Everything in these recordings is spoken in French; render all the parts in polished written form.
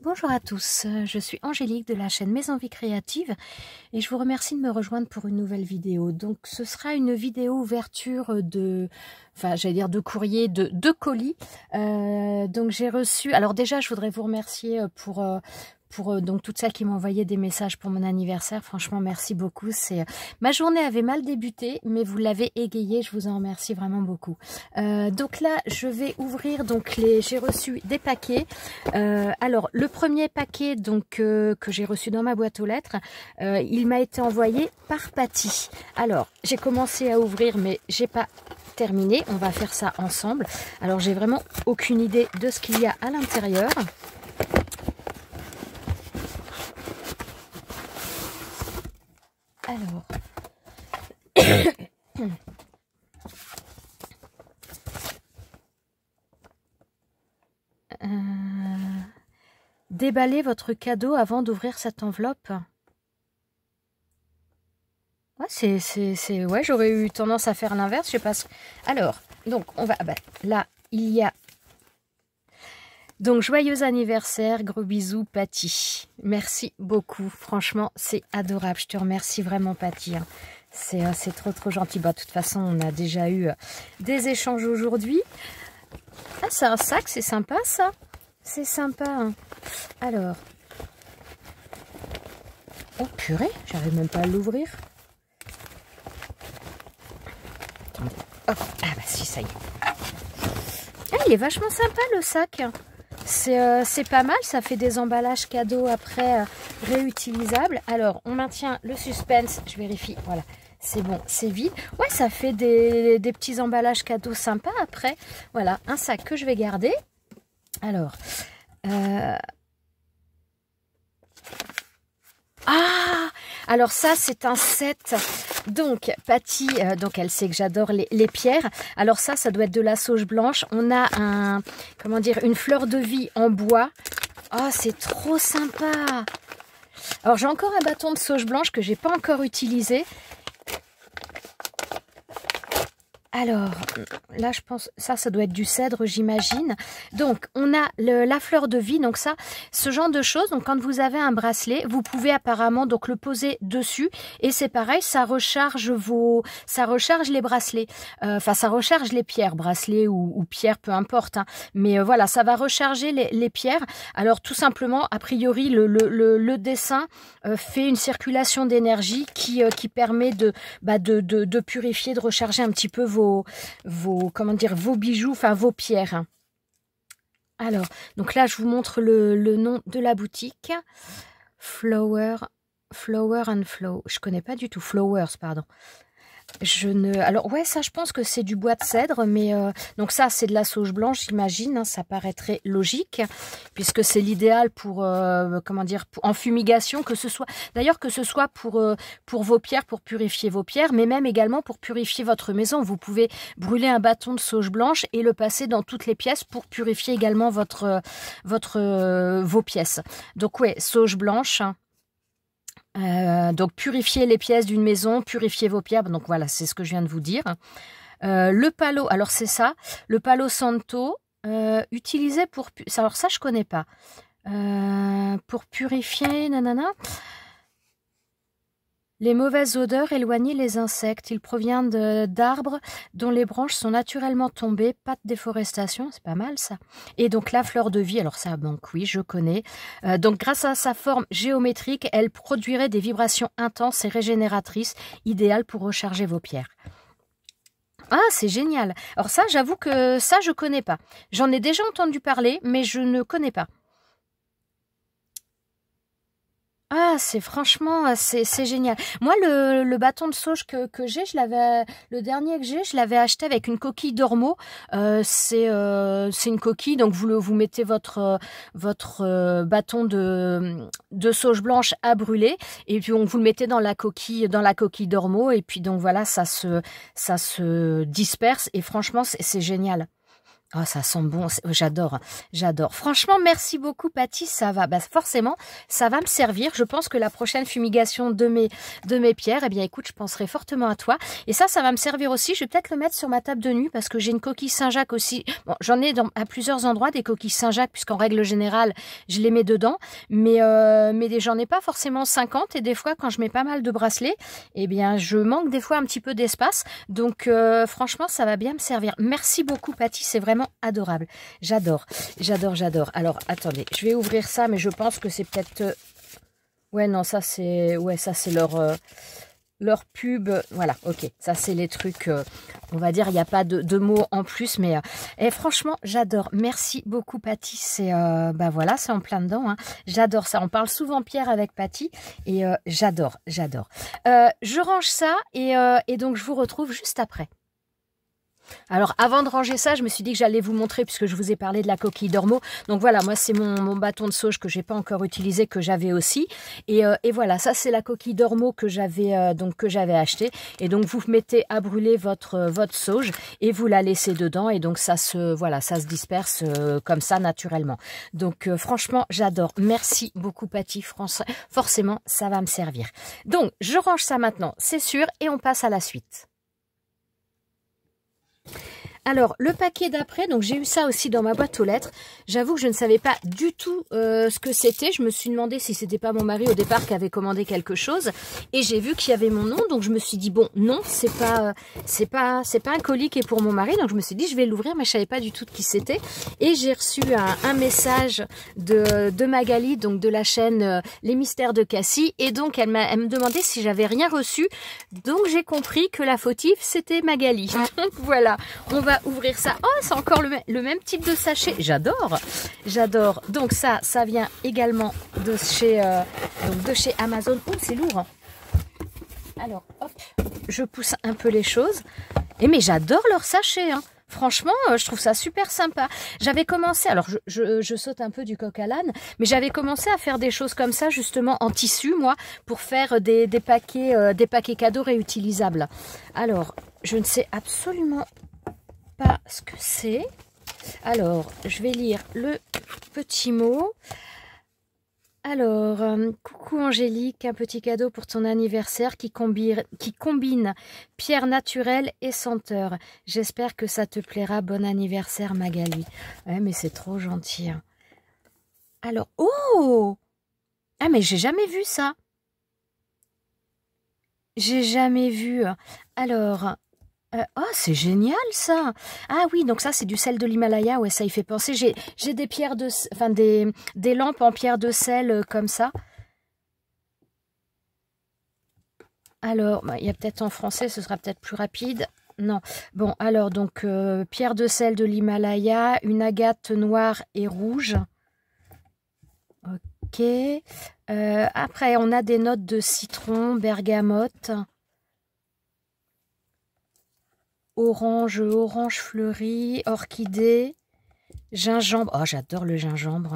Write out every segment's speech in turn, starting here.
Bonjour à tous, je suis Angélique de la chaîne Mes Envies Créatives et je vous remercie de me rejoindre pour une nouvelle vidéo. Donc ce sera une vidéo ouverture de, j'allais dire de courrier, de colis. Donc j'ai reçu, alors déjà je voudrais vous remercier pour donc toutes celles qui m'ont envoyé des messages pour mon anniversaire. Franchement, merci beaucoup. Ma journée avait mal débuté, mais vous l'avez égayée. Je vous en remercie vraiment beaucoup. Donc là, je vais ouvrir. Donc j'ai reçu des paquets. Alors le premier paquet donc que j'ai reçu dans ma boîte aux lettres, il m'a été envoyé par Patty. Alors j'ai commencé à ouvrir, mais j'ai pas terminé. On va faire ça ensemble. Alors j'ai vraiment aucune idée de ce qu'il y a à l'intérieur. Alors, déballez votre cadeau avant d'ouvrir cette enveloppe. Ouais, ouais, j'aurais eu tendance à faire l'inverse, je sais pas. Alors, donc on va, là il y a. Donc, joyeux anniversaire, gros bisous, Patty. Merci beaucoup, franchement, c'est adorable. Je te remercie vraiment, Patty. Hein. C'est trop gentil. Bah, de toute façon, on a déjà eu des échanges aujourd'hui. Ah, c'est un sac, c'est sympa, ça. C'est sympa. Hein. Alors. Oh, purée, j'arrive même pas à l'ouvrir. Attendez. Hop. Ah, bah si, ça y est. Ah, il est vachement sympa, le sac. C'est pas mal, ça fait des emballages cadeaux après réutilisables. Alors, on maintient le suspense, je vérifie, voilà, c'est bon, c'est vide. Ouais, ça fait des petits emballages cadeaux sympas après. Voilà, un sac que je vais garder. Alors, ah, alors ça, c'est un set. Donc, Patty, donc elle sait que j'adore les pierres. Alors ça doit être de la sauge blanche. On a comment dire, une fleur de vie en bois. Oh, c'est trop sympa. Alors, j'ai encore un bâton de sauge blanche que j'ai pas encore utilisé. Alors, là, je pense, ça doit être du cèdre, j'imagine. Donc, on a la fleur de vie. Donc ça, ce genre de choses. Donc, quand vous avez un bracelet, vous pouvez apparemment donc le poser dessus. Et c'est pareil, ça recharge les bracelets. Ça recharge les pierres, bracelets ou pierres, peu importe. Hein. Mais voilà, ça va recharger les pierres. Alors, tout simplement, a priori, le dessin fait une circulation d'énergie qui permet de purifier, de recharger un petit peu vos bijoux, enfin vos pierres. Alors, donc là, je vous montre le nom de la boutique. Flower and Flow. Je connais pas du tout. Flowers, pardon. Alors, ouais, ça, je pense que c'est du bois de cèdre, mais donc ça, c'est de la sauge blanche, j'imagine. Hein, ça paraîtrait logique, puisque c'est l'idéal pour, en fumigation, que ce soit pour vos pierres, pour purifier vos pierres, mais même également pour purifier votre maison. Vous pouvez brûler un bâton de sauge blanche et le passer dans toutes les pièces pour purifier également vos pièces. Donc, ouais, sauge blanche. Donc purifier les pièces d'une maison, purifier vos pierres, donc voilà, c'est ce que je viens de vous dire. Le palo, alors c'est ça, le palo santo, utilisé pour, alors ça je connais pas, pour purifier, nanana, les mauvaises odeurs, éloigner les insectes. Il provient d'arbres dont les branches sont naturellement tombées, pas de déforestation, c'est pas mal ça. Et donc la fleur de vie, alors ça, donc oui, je connais. Donc grâce à sa forme géométrique, elle produirait des vibrations intenses et régénératrices, idéales pour recharger vos pierres. Ah, c'est génial. Alors ça, j'avoue que ça, je connais pas. J'en ai déjà entendu parler, mais je ne connais pas. Ah, c'est génial. Moi, le bâton de sauge que j'ai, le dernier que j'ai, je l'avais acheté avec une coquille d'ormeau. C'est une coquille, donc vous mettez votre bâton de sauge blanche à brûler, et puis vous le mettez dans la coquille d'ormeau, et puis donc voilà, ça se disperse, et franchement, c'est génial. Oh, ça sent bon, j'adore, j'adore. Franchement, merci beaucoup, Patty, ça va. Bah, forcément, ça va me servir. Je pense que la prochaine fumigation de mes pierres, eh bien, écoute, je penserai fortement à toi. Et ça va me servir aussi. Je vais peut-être le mettre sur ma table de nuit parce que j'ai une coquille Saint-Jacques aussi. Bon, j'en ai à plusieurs endroits des coquilles Saint-Jacques, puisqu'en règle générale, je les mets dedans. Mais j'en ai pas forcément 50. Et des fois, quand je mets pas mal de bracelets, eh bien, je manque des fois un petit peu d'espace. Donc, franchement, ça va bien me servir. Merci beaucoup, Patty, c'est vraiment adorable. J'adore, j'adore, j'adore. Alors, attendez, je vais ouvrir ça, mais je pense que c'est peut-être... Ouais, non, ça c'est... Ouais, ça c'est leur pub. Voilà, ok. Ça c'est les trucs, on va dire, il n'y a pas de mots en plus, mais franchement, j'adore. Merci beaucoup, Patty. C'est, bah voilà, c'est en plein dedans. Hein. J'adore ça. On parle souvent pierre avec Patty et j'adore, j'adore. Je range ça et donc je vous retrouve juste après. Alors, avant de ranger ça, je me suis dit que j'allais vous montrer, puisque je vous ai parlé de la coquille d'ormeau. Donc voilà, moi, c'est mon bâton de sauge que j'ai pas encore utilisé, que j'avais aussi. Et voilà, ça, c'est la coquille d'ormeau que j'avais acheté. Et donc, vous mettez à brûler votre sauge et vous la laissez dedans. Et donc, ça se disperse comme ça, naturellement. Donc, franchement, j'adore. Merci beaucoup, Patty. Forcément, ça va me servir. Donc, je range ça maintenant, c'est sûr, et on passe à la suite. Alors, le paquet d'après, donc j'ai eu ça aussi dans ma boîte aux lettres. J'avoue que je ne savais pas du tout ce que c'était. Je me suis demandé si c'était pas mon mari au départ qui avait commandé quelque chose. Et j'ai vu qu'il y avait mon nom, donc je me suis dit, bon, non, c'est pas un colis qui est pour mon mari. Donc je me suis dit, je vais l'ouvrir, mais je savais pas du tout de qui c'était. Et j'ai reçu un message de Magali, donc de la chaîne Les Mystères de Cassie. Et donc, elle me demandait si j'avais rien reçu. Donc j'ai compris que la fautive, c'était Magali. Donc voilà, on va ouvrir ça. Oh, c'est encore le même type de sachet. J'adore, j'adore. Donc ça vient également de chez Amazon. Oh, c'est lourd. Alors, hop, je pousse un peu les choses. Mais j'adore leur sachet, hein. Franchement, je trouve ça super sympa. J'avais commencé, alors je saute un peu du coq à l'âne, mais j'avais commencé à faire des choses comme ça, justement en tissu, moi, pour faire des paquets cadeaux réutilisables. Alors, je ne sais absolument pas ce que c'est. Alors, je vais lire le petit mot. Alors, coucou Angélique, un petit cadeau pour ton anniversaire qui combine pierre naturelle et senteur. J'espère que ça te plaira. Bon anniversaire Magali. Ouais, mais c'est trop gentil. Hein. Alors, oh! Ah, mais j'ai jamais vu ça. J'ai jamais vu. Alors... oh, c'est génial ça! Ah oui, donc ça c'est du sel de l'Himalaya, ouais, ça y fait penser. J'ai des pierres des lampes en pierre de sel comme ça. Alors, bah, il y a peut-être en français, ce sera peut-être plus rapide. Non. Bon, alors donc pierre de sel de l'Himalaya, une agate noire et rouge. Ok. Après, on a des notes de citron, bergamote. Orange fleuri, orchidée, gingembre. Oh, j'adore le gingembre.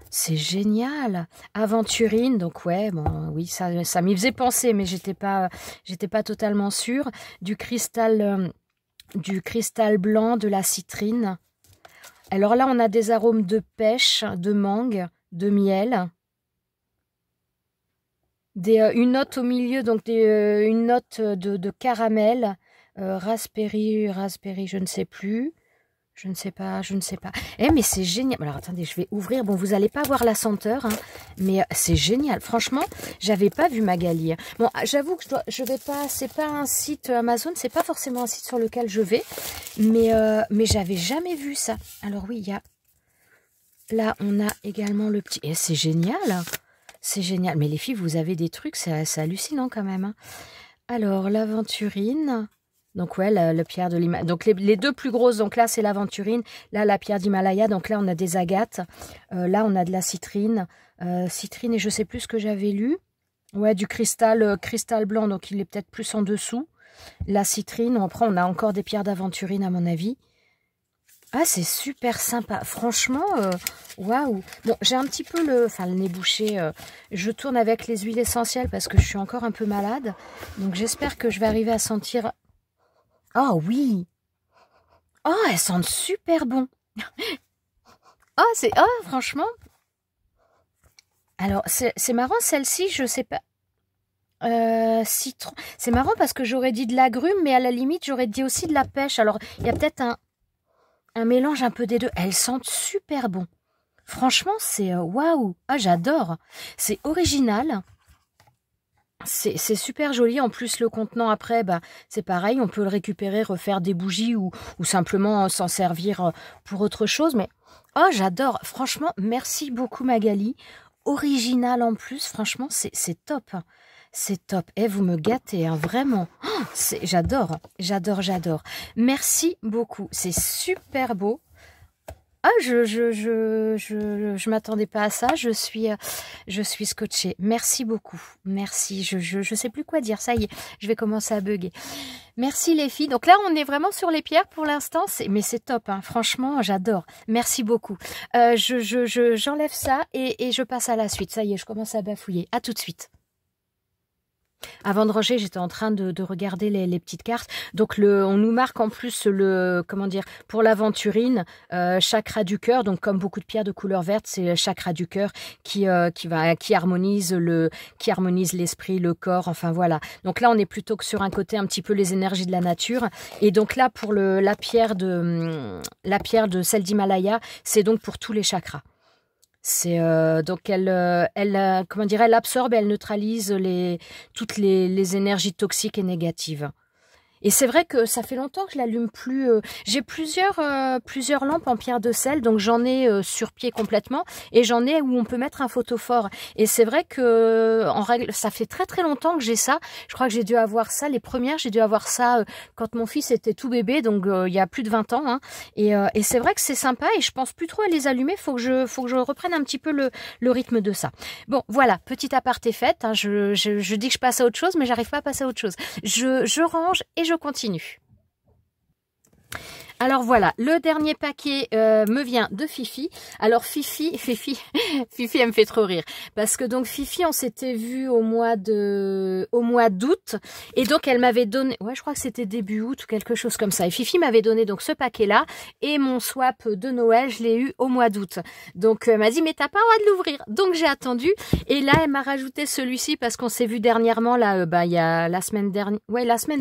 C'est génial. Aventurine, donc ouais, bon, oui, ça m'y faisait penser, mais j'étais pas totalement sûre. Du cristal blanc, de la citrine. Alors là, on a des arômes de pêche, de mangue, de miel. Une note au milieu, donc une note de caramel. Raspberry, je ne sais plus. Je ne sais pas. Mais c'est génial. Alors, attendez, je vais ouvrir. Bon, vous n'allez pas voir la senteur, hein, mais c'est génial. Franchement, j'avais pas vu Magali. Bon, j'avoue que je vais pas... C'est pas un site Amazon, c'est pas forcément un site sur lequel je vais, mais j'avais jamais vu ça. Alors oui, il y a... Là, on a également le petit... Et c'est génial. C'est génial. Mais les filles, vous avez des trucs, c'est hallucinant quand même. Hein. Alors, l'aventurine... Donc ouais, le pierre de l'Himalaya. Donc les deux plus grosses, donc là c'est l'aventurine, là la pierre d'Himalaya, donc là on a des agates, là on a de la citrine, citrine et je sais plus ce que j'avais lu. Ouais, du cristal blanc, donc il est peut-être plus en dessous. La citrine, après on a encore des pierres d'aventurine à mon avis. Ah, c'est super sympa, franchement, waouh. Bon, j'ai un petit peu le nez bouché, je tourne avec les huiles essentielles parce que je suis encore un peu malade, donc j'espère que je vais arriver à sentir... Oh oui! Oh, elles sentent super bon! Oh, c'est... Oh, franchement. Alors, c'est marrant, celle-ci, je sais pas. Citron. C'est marrant parce que j'aurais dit de l'agrume, mais à la limite, j'aurais dit aussi de la pêche. Alors, il y a peut-être un mélange un peu des deux. Elles sentent super bon. Franchement, c'est waouh. Ah, j'adore. C'est original. C'est super joli. En plus, le contenant après, bah, c'est pareil. On peut le récupérer, refaire des bougies ou simplement s'en servir pour autre chose. Mais oh, j'adore. Franchement, merci beaucoup Magali. Original en plus. Franchement, c'est top. C'est top. Et vous me gâtez, hein, vraiment. Oh, j'adore. J'adore, j'adore. Merci beaucoup. C'est super beau. Ah, je m'attendais pas à ça. Je suis scotchée. Merci beaucoup. Merci. Je sais plus quoi dire. Ça y est, je vais commencer à bugger. Merci les filles. Donc là, on est vraiment sur les pierres pour l'instant. Mais c'est top, hein. Franchement, j'adore. Merci beaucoup. J'enlève ça et je passe à la suite. Ça y est, je commence à bafouiller. À tout de suite. Avant de ranger, j'étais en train de regarder les petites cartes. Donc, on nous marque en plus comment dire, pour l'aventurine, chakra du cœur. Donc, comme beaucoup de pierres de couleur verte, c'est le chakra du cœur qui harmonise l'esprit, le corps. Enfin, voilà. Donc là, on est plutôt que sur un côté un petit peu les énergies de la nature. Et donc là, pour la pierre de celle d'Himalaya, c'est donc pour tous les chakras. C'est donc elle comment dire, elle absorbe, elle neutralise toutes les énergies toxiques et négatives. Et c'est vrai que ça fait longtemps que je l'allume plus. J'ai plusieurs lampes en pierre de sel, donc j'en ai sur pied complètement, et j'en ai où on peut mettre un photophore. Et c'est vrai que en règle, ça fait très très longtemps que j'ai ça. Je crois que j'ai dû avoir ça, les premières, j'ai dû avoir ça quand mon fils était tout bébé, donc il y a plus de 20 ans. Hein. Et c'est vrai que c'est sympa, et je pense plus trop à les allumer. Faut que je reprenne un petit peu le rythme de ça. Bon, voilà, petit aparté fait. Hein, je dis que je passe à autre chose, mais j'arrive pas à passer à autre chose. Je range et je continue. Alors voilà, le dernier paquet me vient de Fifi. Alors Fifi, elle me fait trop rire. Parce que donc Fifi, on s'était vu au mois d'août. Et donc elle m'avait donné, ouais je crois que c'était début août ou quelque chose comme ça. Et Fifi m'avait donné donc ce paquet-là. Et mon swap de Noël, je l'ai eu au mois d'août. Donc elle m'a dit, mais t'as pas le droit de l'ouvrir. Donc j'ai attendu. Et là, elle m'a rajouté celui-ci parce qu'on s'est vu dernièrement, là, il y a la semaine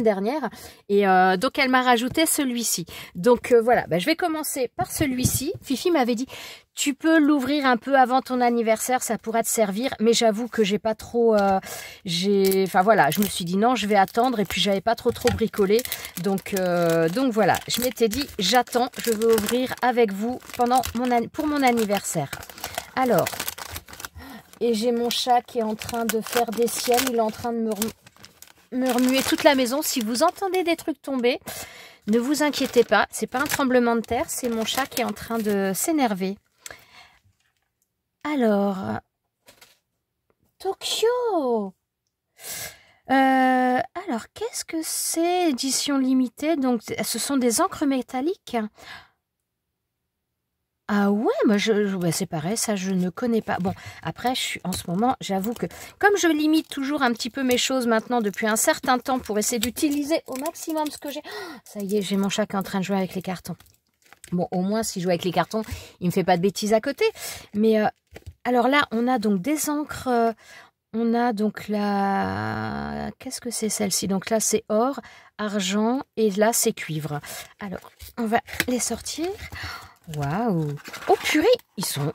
dernière. Et donc elle m'a rajouté celui-ci. Donc voilà, je vais commencer par celui-ci. Fifi m'avait dit, tu peux l'ouvrir un peu avant ton anniversaire, ça pourra te servir. Mais j'avoue que j'ai pas trop... enfin voilà, je me suis dit non, je vais attendre. Et puis j'avais pas trop bricolé. Donc voilà, je m'étais dit, j'attends, je veux ouvrir avec vous pour mon anniversaire. Alors, et j'ai mon chat qui est en train de faire des siennes. Il est en train de me remuer toute la maison. Si vous entendez des trucs tomber... Ne vous inquiétez pas, c'est pas un tremblement de terre, c'est mon chat qui est en train de s'énerver. Alors, Tokyo. Alors, qu'est-ce que c'est, édition limitée? Donc, ce sont des encres métalliques. Ah ouais, moi c'est pareil, ça je ne connais pas. Bon, après, en ce moment, j'avoue que comme je limite toujours un petit peu mes choses maintenant depuis un certain temps pour essayer d'utiliser au maximum ce que j'ai. Oh, ça y est, j'ai mon chat qui est en train de jouer avec les cartons. Bon, au moins, s'il joue avec les cartons, il ne me fait pas de bêtises à côté. Mais alors là, on a donc des encres. On a donc la... Qu'est-ce que c'est celle-ci? Donc là, c'est or, argent et là, c'est cuivre. Alors, on va les sortir. Waouh! Oh purée, ils sont...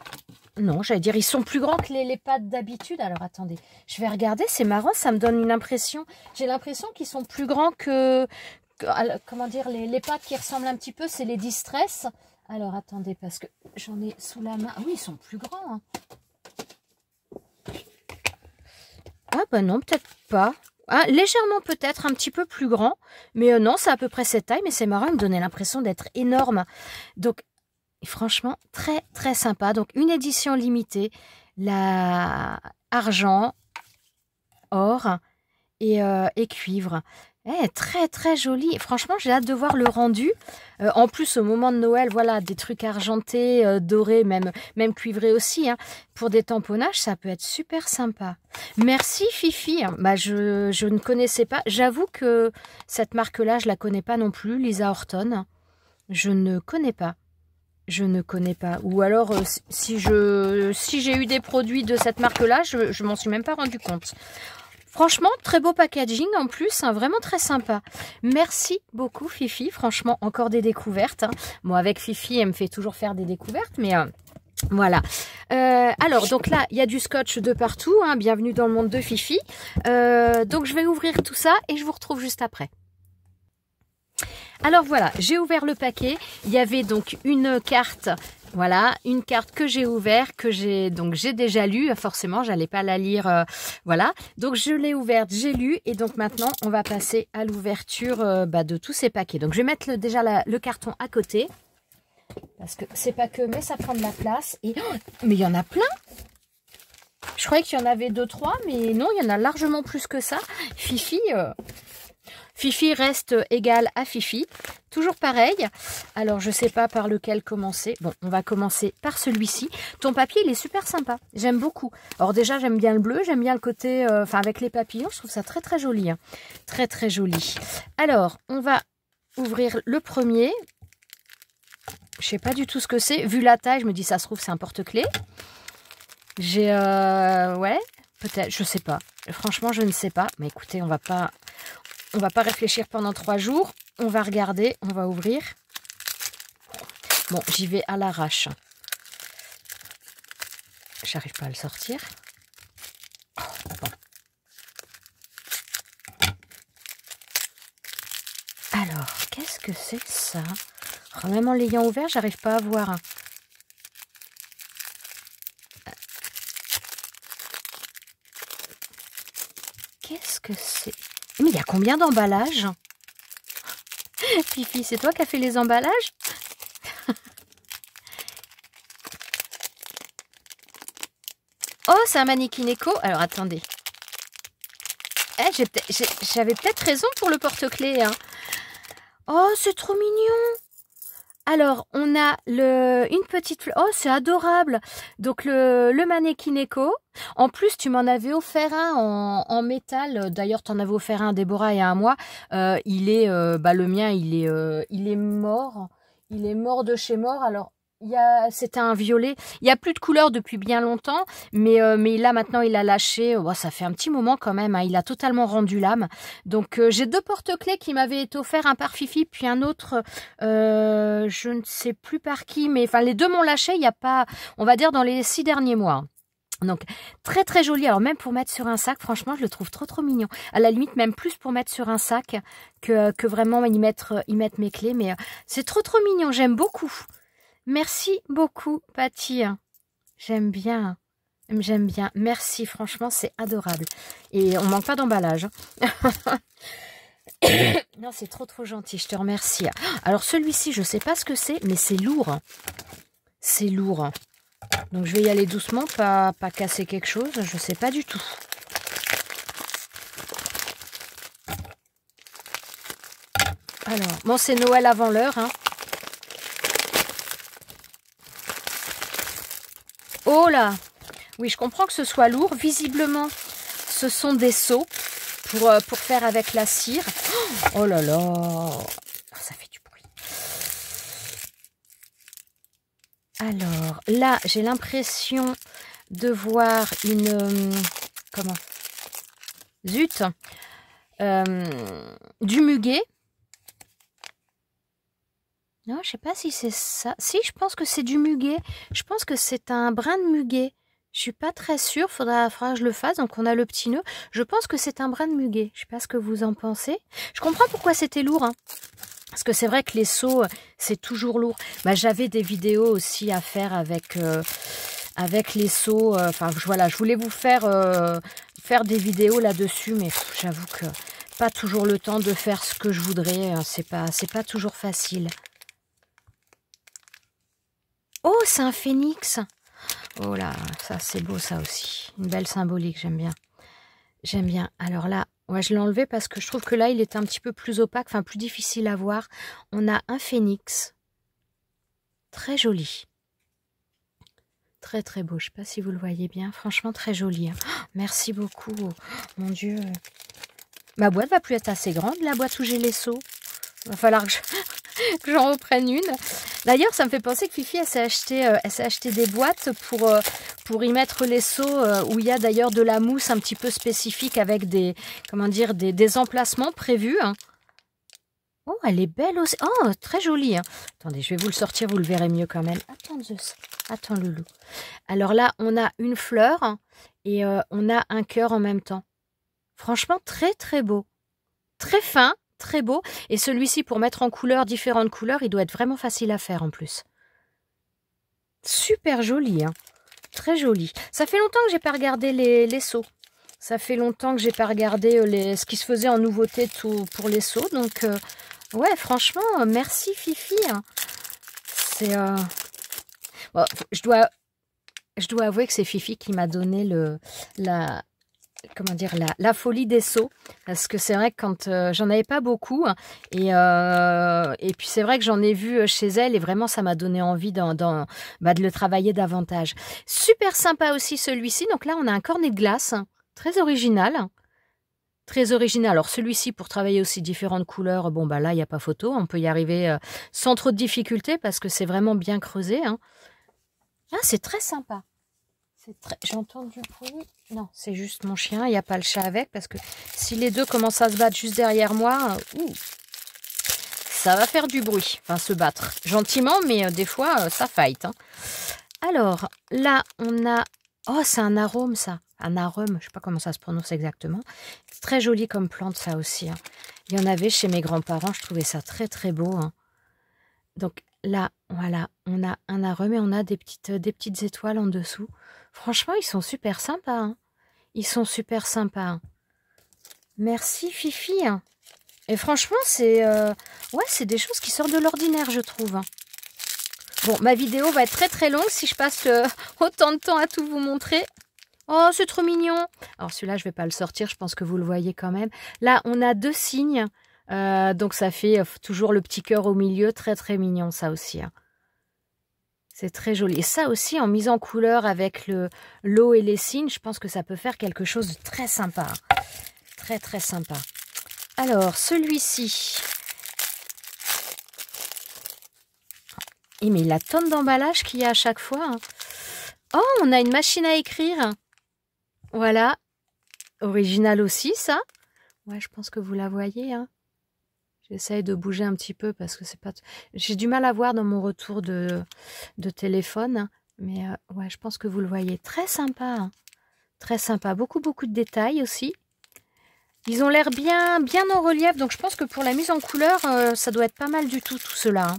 Non, j'allais dire, ils sont plus grands que les pâtes d'habitude. Alors, attendez, je vais regarder, c'est marrant, ça me donne une impression. J'ai l'impression qu'ils sont plus grands comment dire, les pâtes qui ressemblent un petit peu, c'est les Distress. Alors, attendez, parce que j'en ai sous la main. Ah oui, ils sont plus grands. Hein. Ah bah non, peut-être pas. Ah, légèrement peut-être, un petit peu plus grand. Mais non, c'est à peu près cette taille, mais c'est marrant, il me donnait l'impression d'être énorme. Donc, franchement, très très sympa. Donc une édition limitée, la argent, or et cuivre. Très très joli. Franchement, j'ai hâte de voir le rendu. En plus, au moment de Noël, voilà, des trucs argentés, dorés, même cuivrés aussi. Hein. Pour des tamponnages, ça peut être super sympa. Merci Fifi. Je ne connaissais pas. J'avoue que cette marque-là, je la connais pas non plus. Lisa Horton. Je ne connais pas. Je ne connais pas. Ou alors, si j'ai eu des produits de cette marque-là, je m'en suis même pas rendu compte. Franchement, très beau packaging en plus, hein, vraiment très sympa. Merci beaucoup Fifi, franchement, encore des découvertes. Hein. Bon, avec Fifi, elle me fait toujours faire des découvertes, mais... voilà. Alors, donc là, il y a du scotch de partout. Hein, bienvenue dans le monde de Fifi. Donc, je vais ouvrir tout ça et je vous retrouve juste après. Alors voilà, j'ai ouvert le paquet. Il y avait donc une carte, voilà, une carte que j'ai ouverte, que j'ai déjà lue. Forcément, j'allais pas la lire, voilà. Donc je l'ai ouverte, j'ai lu et donc maintenant on va passer à l'ouverture de tous ces paquets. Donc je vais mettre déjà le carton à côté parce que c'est pas que, mais ça prend de la place. Et oh, mais il y en a plein. Je croyais qu'il y en avait 2-3, mais non, il y en a largement plus que ça. Fifi. Fifi reste égale à Fifi. Toujours pareil. Alors, je ne sais pas par lequel commencer. Bon, on va commencer par celui-ci. Ton papier, il est super sympa. J'aime beaucoup. Alors déjà, j'aime bien le bleu. J'aime bien le côté... avec les papillons, je trouve ça très, très joli. Hein. Très, très joli. Alors, on va ouvrir le premier. Je ne sais pas du tout ce que c'est. Vu la taille, je me dis, ça se trouve, c'est un porte-clés. J'ai... ouais, peut-être. Je ne sais pas. Franchement, je ne sais pas. Mais écoutez, on va pas réfléchir pendant 3 jours. On va regarder, on va ouvrir. Bon, j'y vais à l'arrache. J'arrive pas à le sortir. Oh, bon. Alors, qu'est-ce que c'est ça? Oh, même en l'ayant ouvert, j'arrive pas à voir. Qu'est-ce que c'est? Mais il y a combien d'emballages? Fifi, c'est toi qui as fait les emballages? Oh, c'est un mannequin éco. Alors, attendez. J'avais peut-être raison pour le porte-clés. Hein. Oh, c'est trop mignon. Alors, on a une petite... Oh, c'est adorable. Donc, le mannequin éco. En plus, tu m'en avais offert un en métal. D'ailleurs, tu en avais offert un à Déborah et à moi. Le mien, il est mort. Il est mort de chez mort. Alors, c'était un violet. Il n'y a plus de couleur depuis bien longtemps. Mais là, maintenant, il a lâché. Oh, ça fait un petit moment quand même. Hein, il a totalement rendu l'âme. Donc, j'ai 2 porte-clés qui m'avaient été offerts. Un par Fifi, puis un autre, je ne sais plus par qui. Mais enfin, les 2 m'ont lâché. Il n'y a pas, on va dire, dans les 6 derniers mois. Donc, très très joli. Alors, même pour mettre sur un sac, franchement, je le trouve trop trop mignon. À la limite, même plus pour mettre sur un sac que vraiment y mettre mes clés. Mais c'est trop trop mignon. J'aime beaucoup. Merci beaucoup, Patty. J'aime bien. J'aime bien. Merci, franchement, c'est adorable. Et on manque pas d'emballage. Non, c'est trop trop gentil. Je te remercie. Alors, celui-ci, je sais pas ce que c'est, mais c'est lourd. C'est lourd. Donc, je vais y aller doucement, pas casser quelque chose. Je sais pas du tout. Alors, bon, c'est Noël avant l'heure. Hein. Oh là! Oui, je comprends que ce soit lourd. Visiblement, ce sont des seaux pour faire avec la cire. Oh là là! Oh, ça fait du bruit. Alors, là, j'ai l'impression de voir une... comment? Zut! Du muguet. Non, je sais pas si c'est ça. Si, je pense que c'est du muguet. Je pense que c'est un brin de muguet. Je suis pas très sûre. Faudra que je le fasse. Donc, on a le petit nœud. Je pense que c'est un brin de muguet. Je sais pas ce que vous en pensez. Je comprends pourquoi c'était lourd. Hein. Parce que c'est vrai que les seaux, c'est toujours lourd. Bah, j'avais des vidéos aussi à faire avec les seaux. Enfin, voilà, je voulais vous faire des vidéos là-dessus. Mais j'avoue que pas toujours le temps de faire ce que je voudrais. Hein. C'est pas toujours facile. Oh, c'est un phénix. Oh là, ça c'est beau ça aussi. Une belle symbolique, j'aime bien. J'aime bien. Alors là, ouais, je l'ai enlevé parce que je trouve que là, il est un petit peu plus opaque, enfin plus difficile à voir. On a un phénix. Très joli. Très très beau. Je ne sais pas si vous le voyez bien. Franchement, très joli. Hein. Oh, merci beaucoup. Oh, mon Dieu. Ma boîte va plus être assez grande, la boîte où j'ai les seaux. Il va falloir que j'en reprenne une. D'ailleurs, ça me fait penser que Fifi, elle s'est acheté des boîtes pour y mettre les seaux où il y a d'ailleurs de la mousse un petit peu spécifique avec des, comment dire, des emplacements prévus. Hein. Oh, elle est belle aussi. Oh, très jolie. Hein. Attendez, je vais vous le sortir, vous le verrez mieux quand même. Attends, Zeus. Attends, Loulou. Alors là, on a une fleur et on a un cœur en même temps. Franchement, très, très beau. Très fin, très beau. Et celui-ci, pour mettre en couleur, différentes couleurs, il doit être vraiment facile à faire en plus. Super joli. Hein. Très joli. Ça fait longtemps que j'ai pas regardé les seaux. Ça fait longtemps que j'ai pas regardé ce qui se faisait en nouveauté pour les seaux. Donc, ouais, franchement, merci Fifi. Hein. C'est... Bon, je dois avouer que c'est Fifi qui m'a donné la folie des seaux. Parce que c'est vrai que quand j'en avais pas beaucoup. Hein, et puis c'est vrai que j'en ai vu chez elle. Et vraiment, ça m'a donné envie de le travailler davantage. Super sympa aussi celui-ci. Donc là, on a un cornet de glace. Très original. Très original. Alors celui-ci, pour travailler aussi différentes couleurs, bon bah là, il n'y a pas photo. On peut y arriver sans trop de difficultés parce que c'est vraiment bien creusé. Hein. Ah, c'est très sympa. J'entends du bruit. Non, c'est juste mon chien. Il n'y a pas le chat avec parce que si les deux commencent à se battre juste derrière moi, ça va faire du bruit. Enfin, se battre. Gentiment, mais des fois, ça fight. Hein. Alors, là, on a... Oh, c'est un arôme, ça. Un arôme, je ne sais pas comment ça se prononce exactement. C'est très joli comme plante, ça aussi. Hein. Il y en avait chez mes grands-parents. Je trouvais ça très, très beau. Hein. Donc là, voilà, on a un arôme et on a des petites étoiles en dessous. Franchement, ils sont super sympas. Hein. Ils sont super sympas. Hein. Merci, Fifi. Hein. Et franchement, c'est des choses qui sortent de l'ordinaire, je trouve. Hein. Bon, ma vidéo va être très très longue si je passe autant de temps à tout vous montrer. Oh, c'est trop mignon. Alors celui-là, je ne vais pas le sortir, je pense que vous le voyez quand même. Là, on a 2 signes. Donc ça fait toujours le petit cœur au milieu. Très très mignon ça aussi. Hein. C'est très joli. Et ça aussi, en mise en couleur avec l'eau et les signes, je pense que ça peut faire quelque chose de très sympa. Hein. Très très sympa. Alors, celui-ci... Mais il a tonne d'emballage qu'il y a à chaque fois. Hein. Oh, on a une machine à écrire. Voilà. Original aussi, ça. Ouais, je pense que vous la voyez. Hein. J'essaye de bouger un petit peu parce que c'est pas... J'ai du mal à voir dans mon retour de téléphone. Hein. Mais ouais, je pense que vous le voyez. Très sympa. Hein. Très sympa. Beaucoup, beaucoup de détails aussi. Ils ont l'air bien en relief. Donc, je pense que pour la mise en couleur, ça doit être pas mal du tout cela. Hein.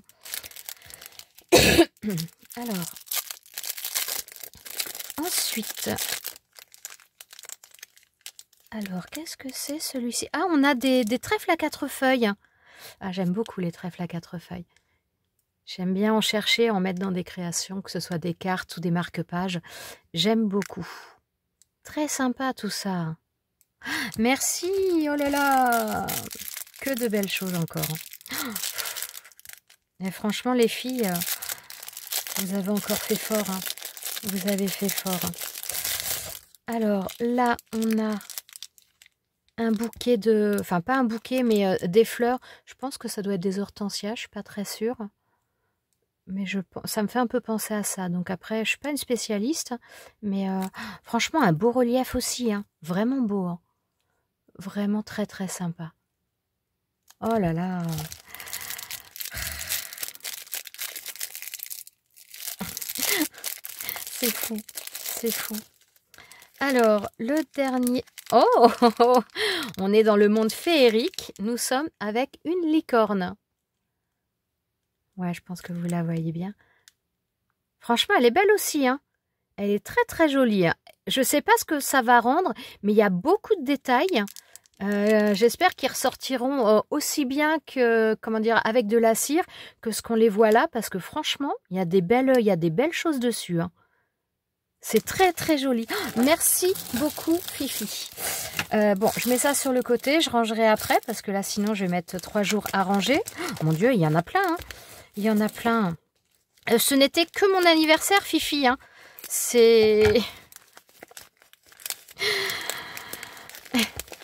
Alors, ensuite, alors qu'est-ce que c'est celui-ci? Ah, on a des trèfles à 4 feuilles. Ah, j'aime beaucoup les trèfles à 4 feuilles. J'aime bien en chercher, en mettre dans des créations, que ce soit des cartes ou des marque-pages. J'aime beaucoup. Très sympa tout ça. Merci, oh là là. Que de belles choses encore. Et franchement, les filles... vous avez encore fait fort. Hein. Vous avez fait fort. Hein. Alors, là, on a un bouquet de... Enfin, pas un bouquet, mais des fleurs. Je pense que ça doit être des hortensias. Je ne suis pas très sûre. Mais ça me fait un peu penser à ça. Donc après, je ne suis pas une spécialiste. Mais franchement, un beau relief aussi. Hein. Vraiment beau. Hein. Vraiment très, très sympa. Oh là là. C'est fou, c'est fou. Alors, le dernier... Oh, on est dans le monde féerique. Nous sommes avec une licorne. Ouais, je pense que vous la voyez bien. Franchement, elle est belle aussi. Hein. Elle est très, très jolie. Hein. Je ne sais pas ce que ça va rendre, mais il y a beaucoup de détails. J'espère qu'ils ressortiront aussi bien que, comment dire, avec de la cire que ce qu'on les voit là, parce que franchement, il y a des belles choses dessus. Hein. C'est très très joli. Oh, merci beaucoup Fifi. Bon, je mets ça sur le côté, je rangerai après parce que là sinon je vais mettre 3 jours à ranger. Oh, mon Dieu, il y en a plein. Hein. Il y en a plein. Ce n'était que mon anniversaire Fifi. Hein. C'est...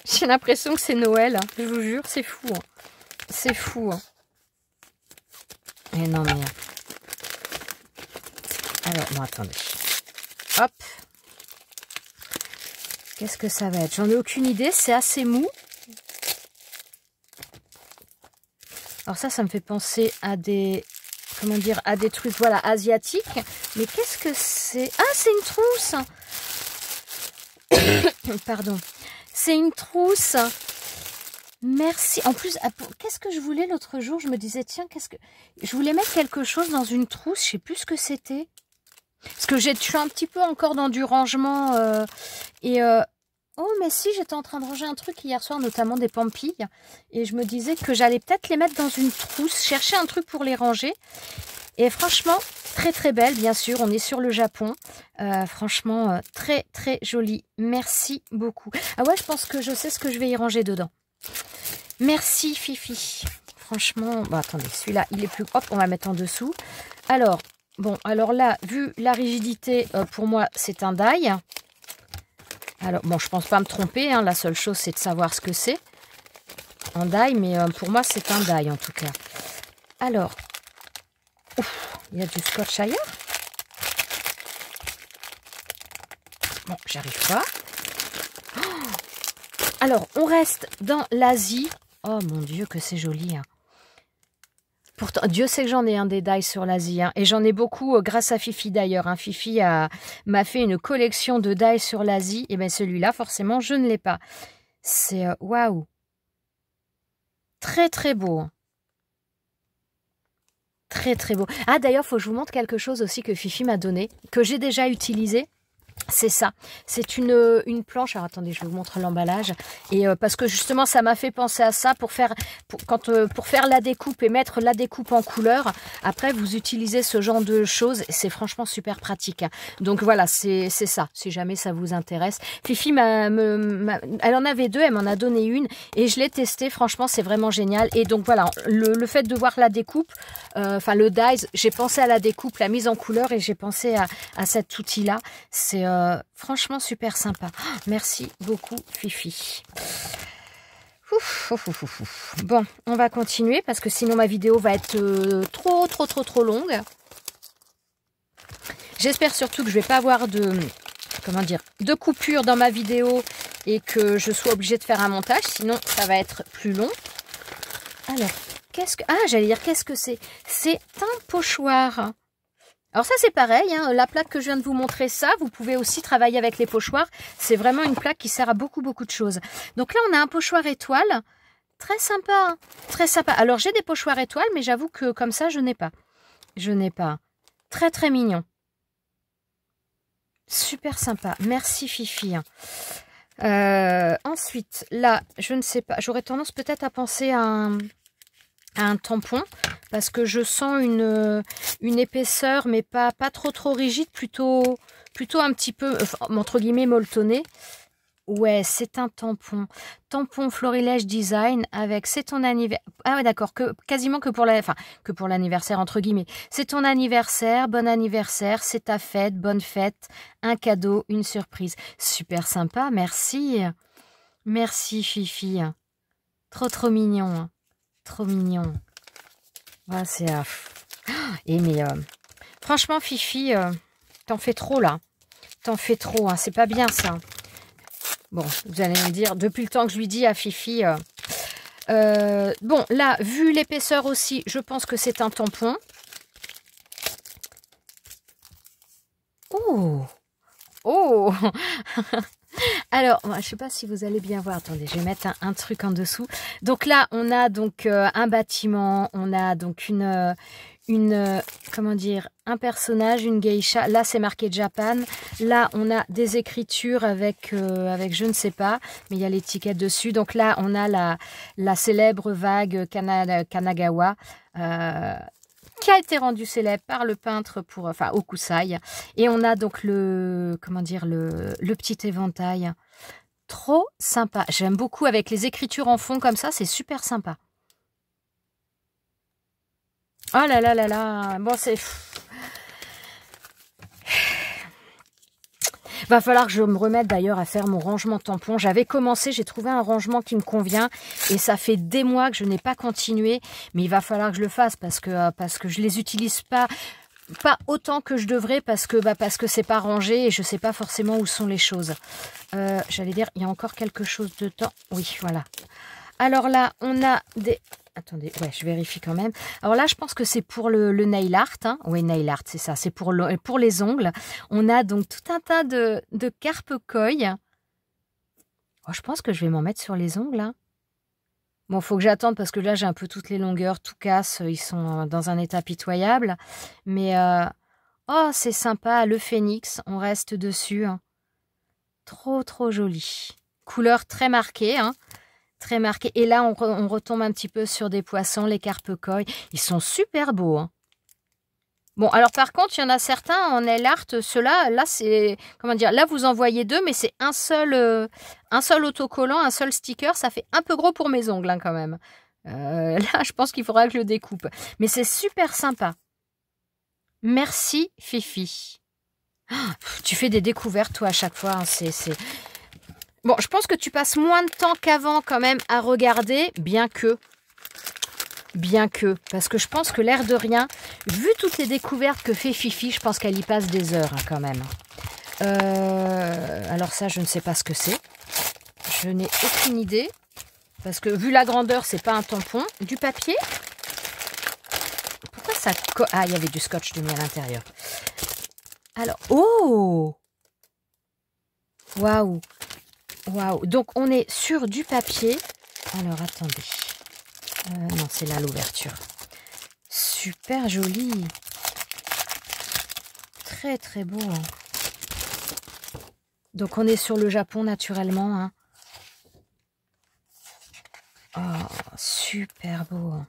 J'ai l'impression que c'est Noël. Hein. Je vous jure, c'est fou. Hein. C'est fou. Hein. Et non mais... Alors, bon, attendez. Hop. Qu'est-ce que ça va être? J'en ai aucune idée, c'est assez mou. Alors ça me fait penser à des, comment dire, à des trucs, voilà, asiatiques. Mais qu'est-ce que c'est? Ah, c'est une trousse. Pardon. C'est une trousse. Merci. En plus, qu'est-ce que je voulais l'autre jour? Je me disais, tiens, qu'est-ce que... Je voulais mettre quelque chose dans une trousse, je sais plus ce que c'était. Parce que je suis un petit peu encore dans du rangement. Oh, mais si, j'étais en train de ranger un truc hier soir, notamment des pampilles. Et je me disais que j'allais peut-être les mettre dans une trousse, chercher un truc pour les ranger. Et franchement, très très belle, bien sûr. On est sur le Japon. Franchement, très très jolie. Merci beaucoup. Ah ouais, je pense que je sais ce que je vais y ranger dedans. Merci, Fifi. Franchement, bon, attendez, celui-là, il est plus... Hop, on va mettre en dessous. Alors, bon, alors là, vu la rigidité, pour moi, c'est un die. Alors, bon, je pense pas me tromper, hein, la seule chose, c'est de savoir ce que c'est. Un die, mais pour moi, c'est un die, en tout cas. Alors, ouf, il y a du scotch ailleurs. Bon, j'arrive pas. Oh, alors, on reste dans l'Asie. Oh, mon Dieu, que c'est joli, hein. Pourtant, Dieu sait que j'en ai un des die sur l'Asie. Hein, et j'en ai beaucoup grâce à Fifi d'ailleurs. Hein. Fifi m'a fait une collection de die sur l'Asie. Et bien celui-là, forcément, je ne l'ai pas. C'est waouh. Très très beau. Très très beau. Ah d'ailleurs, il faut que je vous montre quelque chose aussi que Fifi m'a donné. Que j'ai déjà utilisé. C'est ça, c'est une planche. Alors attendez, je vous montre l'emballage. Et parce que justement, ça m'a fait penser à ça pour faire la découpe et mettre la découpe en couleur. Après, vous utilisez ce genre de choses. C'est franchement super pratique. Donc voilà, c'est ça. Si jamais ça vous intéresse. Fifi, elle en avait deux, elle m'en a donné une et je l'ai testé. Franchement, c'est vraiment génial. Et donc voilà, le fait de voir la découpe, enfin le dies, j'ai pensé à la découpe, la mise en couleur et j'ai pensé à cet outil-là. C'est franchement super sympa. Oh, merci beaucoup, Fifi. Ouf, ouf, ouf, ouf. Bon, on va continuer parce que sinon ma vidéo va être trop longue. J'espère surtout que je vais pas avoir de coupure dans ma vidéo et que je sois obligée de faire un montage. Sinon, ça va être plus long. Alors, qu'est-ce que... Ah, j'allais dire, qu'est-ce que c'est? C'est un pochoir. Alors ça c'est pareil, hein, la plaque que je viens de vous montrer ça, vous pouvez aussi travailler avec les pochoirs. C'est vraiment une plaque qui sert à beaucoup de choses. Donc là on a un pochoir étoile, très sympa, hein, très sympa. Alors j'ai des pochoirs étoiles mais j'avoue que comme ça je n'ai pas. Je n'ai pas. Très très mignon. Super sympa, merci Fifi. Ensuite là je ne sais pas, j'aurais tendance peut-être à penser à un tampon parce que je sens une épaisseur mais pas trop rigide, plutôt un petit peu entre guillemets molletonné. Ouais, c'est un tampon Florilège Design avec c'est ton anniversaire. Ah ouais, d'accord, quasiment que pour l'anniversaire entre guillemets. C'est ton anniversaire, bon anniversaire, c'est ta fête, bonne fête, un cadeau, une surprise. Super sympa, merci. Merci Fifi. Trop mignon. Trop mignon. Voilà, c'est... franchement, Fifi, t'en fais trop, là. T'en fais trop, hein. C'est pas bien, ça. Bon, vous allez me dire, depuis le temps que je lui dis à Fifi... bon, là, vu l'épaisseur aussi, je pense que c'est un tampon. Oh Alors, je ne sais pas si vous allez bien voir. Attendez, je vais mettre un truc en dessous. Donc là, on a donc un bâtiment, on a donc comment dire, un personnage, une geisha. Là, c'est marqué Japan. Là, on a des écritures avec je ne sais pas, mais il y a l'étiquette dessus. Donc là, on a la célèbre vague Kanagawa. Qui a été rendu célèbre par le peintre Hokusai. Et on a donc le petit éventail. Trop sympa. J'aime beaucoup avec les écritures en fond comme ça, c'est super sympa. Oh là là là là. Bon, c'est... Va falloir que je me remette d'ailleurs à faire mon rangement tampon. J'avais commencé, j'ai trouvé un rangement qui me convient et ça fait des mois que je n'ai pas continué. Mais il va falloir que je le fasse parce que je les utilise pas. pas autant que je devrais parce que c'est pas rangé et je sais pas forcément où sont les choses. J'allais dire, il y a encore quelque chose dedans. Oui, voilà. Alors là, on a des... Attendez, ouais, je vérifie quand même. Alors là, je pense que c'est pour le nail art. Hein. Oui, nail art, c'est ça. C'est pour les ongles. On a donc tout un tas de carpe koi. Oh, je pense que je vais m'en mettre sur les ongles. Hein. Bon, faut que j'attende parce que là, j'ai un peu toutes les longueurs. Tout casse. Ils sont dans un état pitoyable. Mais, oh, c'est sympa. Le phénix, on reste dessus. Hein. Trop, trop joli. Couleur très marquée, hein. Très marqué. Et là, on retombe un petit peu sur des poissons, les carpe koi. Ils sont super beaux. Hein. Bon, alors par contre, il y en a certains en nail art. Ceux-là, là, c'est... Comment dire? Là, vous en voyez deux, mais c'est un seul autocollant, un seul sticker. Ça fait un peu gros pour mes ongles, hein, quand même. Là, je pense qu'il faudra que je le découpe. Mais c'est super sympa. Merci, Fifi. Ah, tu fais des découvertes, toi, à chaque fois. Hein, c'est... Bon, je pense que tu passes moins de temps qu'avant quand même à regarder, bien que, parce que je pense que l'air de rien, vu toutes les découvertes que fait Fifi, je pense qu'elle y passe des heures hein, quand même. Alors ça, je ne sais pas ce que c'est. Je n'ai aucune idée, parce que vu la grandeur, c'est pas un tampon. Du papier. Pourquoi ça... Ah, il y avait du scotch de mis à l'intérieur. Alors, oh! Waouh! Waouh, donc on est sur du papier. Alors attendez. Non, c'est là l'ouverture. Super joli. Très très beau. Hein. Donc on est sur le Japon naturellement. Hein. Oh, super beau. Hein.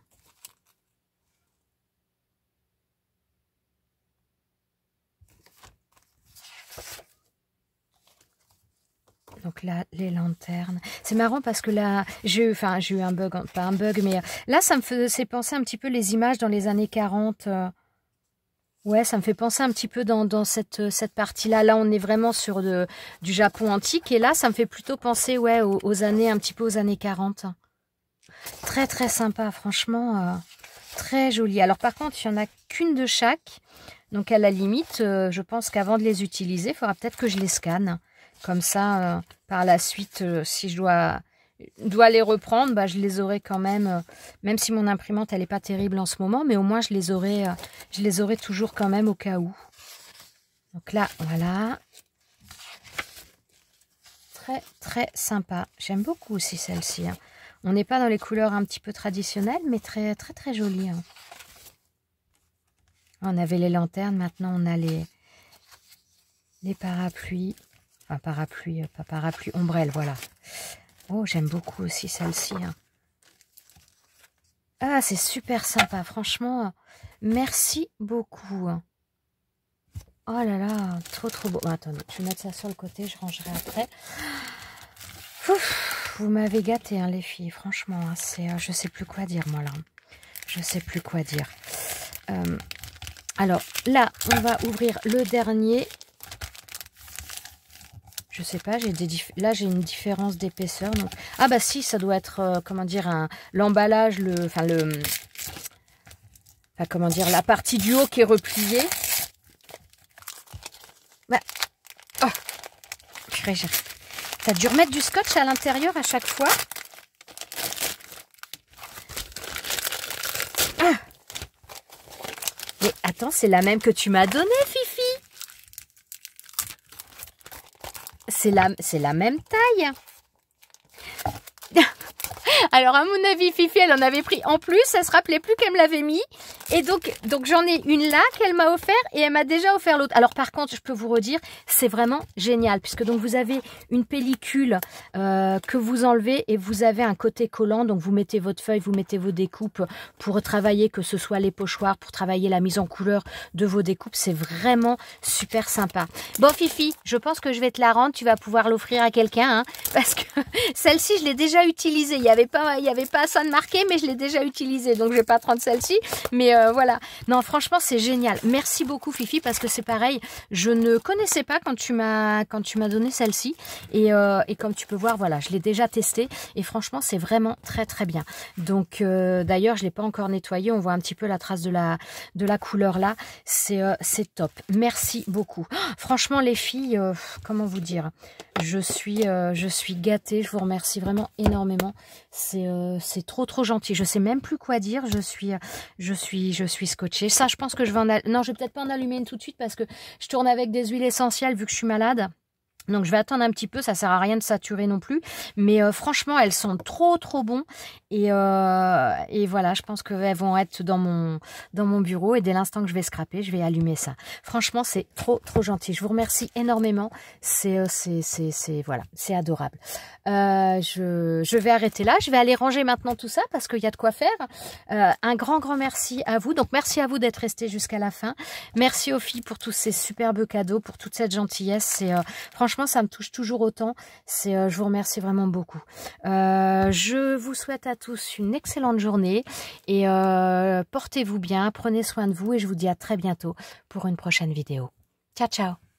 Donc là, les lanternes. C'est marrant parce que là, j'ai eu un bug, pas un bug, mais là, ça me faisait penser un petit peu les images dans les années 40. Ouais, ça me fait penser un petit peu dans cette partie-là. Là, on est vraiment sur du Japon antique. Et là, ça me fait plutôt penser ouais, aux années, un petit peu aux années 40. Très, très sympa, franchement. Très joli. Alors, par contre, il n'y en a qu'une de chaque. Donc, à la limite, je pense qu'avant de les utiliser, il faudra peut-être que je les scanne. Comme ça, par la suite, si je dois les reprendre, bah, je les aurai quand même, même si mon imprimante, elle n'est pas terrible en ce moment, mais au moins, je les aurai toujours quand même au cas où. Donc là, voilà. Très, très sympa. J'aime beaucoup aussi celle-ci. Hein. On n'est pas dans les couleurs un petit peu traditionnelles, mais très, très, très jolies. Hein. On avait les lanternes, maintenant, on a les parapluies. Enfin, parapluie, pas parapluie, ombrelle, voilà. Oh, j'aime beaucoup aussi celle-ci. Hein. Ah, c'est super sympa, franchement. Merci beaucoup. Oh là là, trop trop beau. Bon, attendez, je vais mettre ça sur le côté, je rangerai après. Ouf, vous m'avez gâté, hein, les filles, franchement. Hein, c'est, je sais plus quoi dire, moi, là. Je sais plus quoi dire. Alors, là, on va ouvrir le dernier. Je sais pas, là j'ai une différence d'épaisseur. Donc... Ah bah si, ça doit être, comment dire, l'emballage, comment dire, la partie du haut qui est repliée. Bah, oh, t'as dû remettre du scotch à l'intérieur à chaque fois. Ah. Mais attends, c'est la même que tu m'as donnée, Fifi. C'est la même taille. Alors, à mon avis, Fifi, elle en avait pris en plus. Elle se rappelait plus qu'elle me l'avait mis. Et donc j'en ai une là qu'elle m'a offert et elle m'a déjà offert l'autre. Alors, par contre, je peux vous redire, c'est vraiment génial. Puisque donc vous avez une pellicule que vous enlevez et vous avez un côté collant. Donc, vous mettez votre feuille, vous mettez vos découpes pour travailler, que ce soit les pochoirs, pour travailler la mise en couleur de vos découpes. C'est vraiment super sympa. Bon, Fifi, je pense que je vais te la rendre. Tu vas pouvoir l'offrir à quelqu'un. Hein, parce que celle-ci, je l'ai déjà utilisée. Il y avait pas ça de marqué, mais je l'ai déjà utilisée. Donc, je vais pas te rendre celle-ci. Mais voilà. Non, franchement, c'est génial. Merci beaucoup, Fifi, parce que c'est pareil. Je ne connaissais pas quand tu m'as donné celle-ci. Et comme tu peux voir, voilà, je l'ai déjà testée. Et franchement, c'est vraiment très, très bien. Donc, d'ailleurs, je l'ai pas encore nettoyé. On voit un petit peu la trace de la couleur là. C'est top. Merci beaucoup. Oh, franchement, les filles, comment vous dire, je suis gâtée. Je vous remercie vraiment énormément. C'est trop gentil. Je sais même plus quoi dire. Je suis scotchée. Ça, je pense que je vais non, je vais peut-être pas en allumer une tout de suite parce que je tourne avec des huiles essentielles vu que je suis malade. Donc je vais attendre un petit peu, ça sert à rien de saturer non plus. Mais franchement, elles sont trop bons. Et voilà, je pense qu'elles vont être dans mon bureau. Et dès l'instant que je vais scraper, je vais allumer ça. Franchement, c'est trop gentil. Je vous remercie énormément. Voilà, c'est adorable. Je vais arrêter là. Je vais aller ranger maintenant tout ça parce qu'il y a de quoi faire. Un grand merci à vous. Donc merci à vous d'être restés jusqu'à la fin. Merci aux filles pour tous ces superbes cadeaux, pour toute cette gentillesse. Franchement, ça me touche toujours autant. Je vous remercie vraiment beaucoup. Je vous souhaite à tous une excellente journée et portez-vous bien, prenez soin de vous et je vous dis à très bientôt pour une prochaine vidéo. Ciao, ciao!